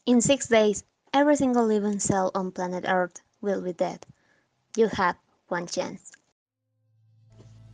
In 6 days, every single living cell on planet Earth will be dead. You have one chance.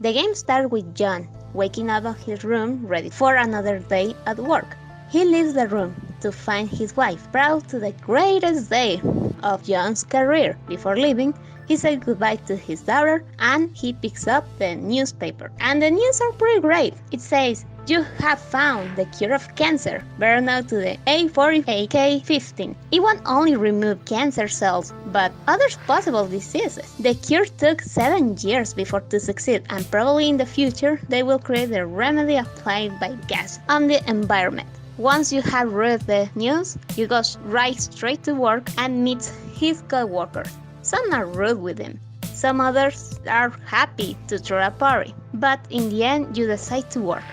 The game starts with John waking up in his room ready for another day at work. He leaves the room to find his wife, proud to the greatest day of John's career. Before leaving, he says goodbye to his daughter and he picks up the newspaper. And the news are pretty great. It says, "You have found the cure of cancer, better known to the A40AK15. It won't only remove cancer cells, but other possible diseases. The cure took 7 years before to succeed, and probably in the future they will create a remedy applied by gas on the environment." Once you have read the news, you go right straight to work and meet his co-workers. Some are rude with him. Some others are happy to throw a party. But in the end, you decide to work.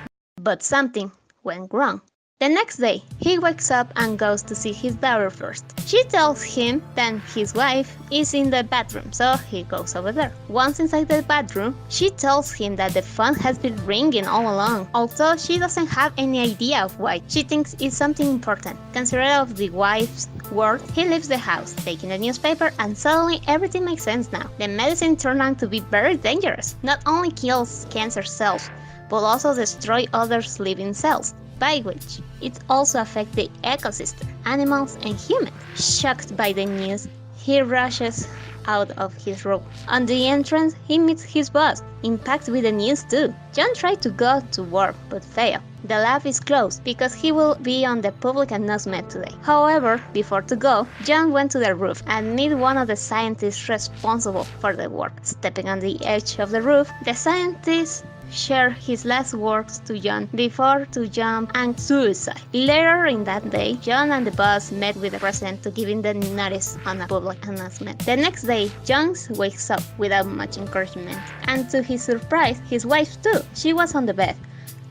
But something went wrong. The next day, he wakes up and goes to see his daughter first. She tells him that his wife is in the bathroom, so he goes over there. Once inside the bathroom, she tells him that the phone has been ringing all along, although she doesn't have any idea of why. She thinks it's something important. Considerate of the wife's word, he leaves the house, taking the newspaper, and suddenly everything makes sense now. The medicine turned out to be very dangerous. Not only kills cancer cells, but also destroy other living cells, by which it also affects the ecosystem, animals and humans. Shocked by the news, he rushes out of his room. On the entrance, he meets his boss, impacted with the news too. John tried to go to work, but failed. The lab is closed because he will be on the public announcement today. However, before to go, John went to the roof and met one of the scientists responsible for the work. Stepping on the edge of the roof, the scientist shared his last words to John before to jump and suicide. Later in that day, John and the boss met with the president to give him the notice on a public announcement. The next day, John wakes up without much encouragement, and to his surprise, his wife too. She was on the bed,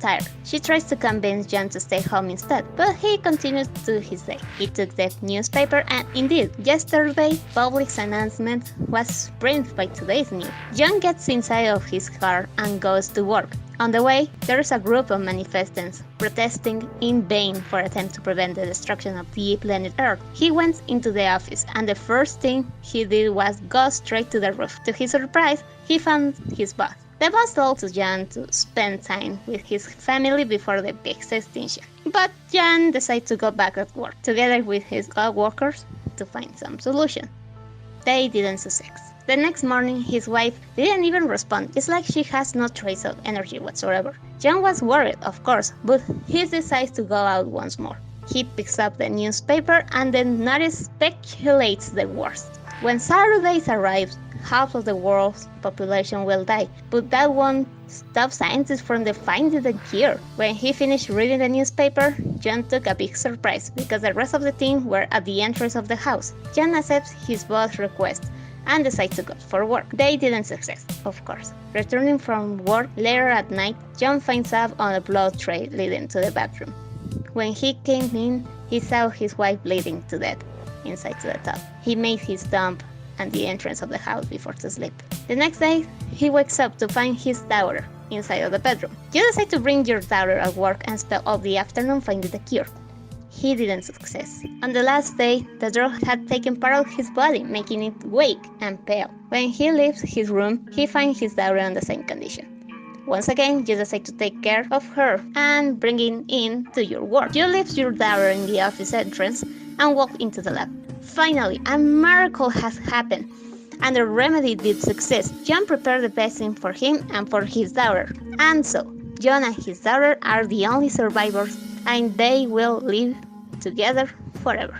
tired. She tries to convince John to stay home instead, but he continues to his day. He took the newspaper and indeed, yesterday, public announcement was printed by today's news. John gets inside of his car and goes to work. On the way, there is a group of manifestants protesting in vain for attempts to prevent the destruction of the planet Earth. He went into the office and the first thing he did was go straight to the roof. To his surprise, he found his boss. The boss told John to spend time with his family before the big extinction. But John decided to go back at work, together with his co-workers, to find some solution. They didn't succeed. The next morning, his wife didn't even respond. It's like she has no trace of energy whatsoever. John was worried, of course, but he decides to go out once more. He picks up the newspaper and the notice speculates the worst. When Saturday arrives, half of the world's population will die, but that won't stop scientists from finding the cure. When he finished reading the newspaper, John took a big surprise because the rest of the team were at the entrance of the house. John accepts his boss' request and decides to go for work. They didn't succeed, of course. Returning from work later at night, John finds out on a blood trail leading to the bathroom. When he came in, he saw his wife bleeding to death inside to the tub. He made his dump at the entrance of the house before to sleep. The next day, he wakes up to find his daughter inside of the bedroom. You decide to bring your daughter at work and spend all the afternoon finding the cure. He didn't succeed. On the last day, the drug had taken part of his body, making it weak and pale. When he leaves his room, he finds his daughter in the same condition. Once again, you decide to take care of her and bring it in to your work. You leave your daughter in the office entrance and walk into the lab. Finally, a miracle has happened, and the remedy did success. John prepared the medicine for him and for his daughter. And so, John and his daughter are the only survivors, and they will live together forever.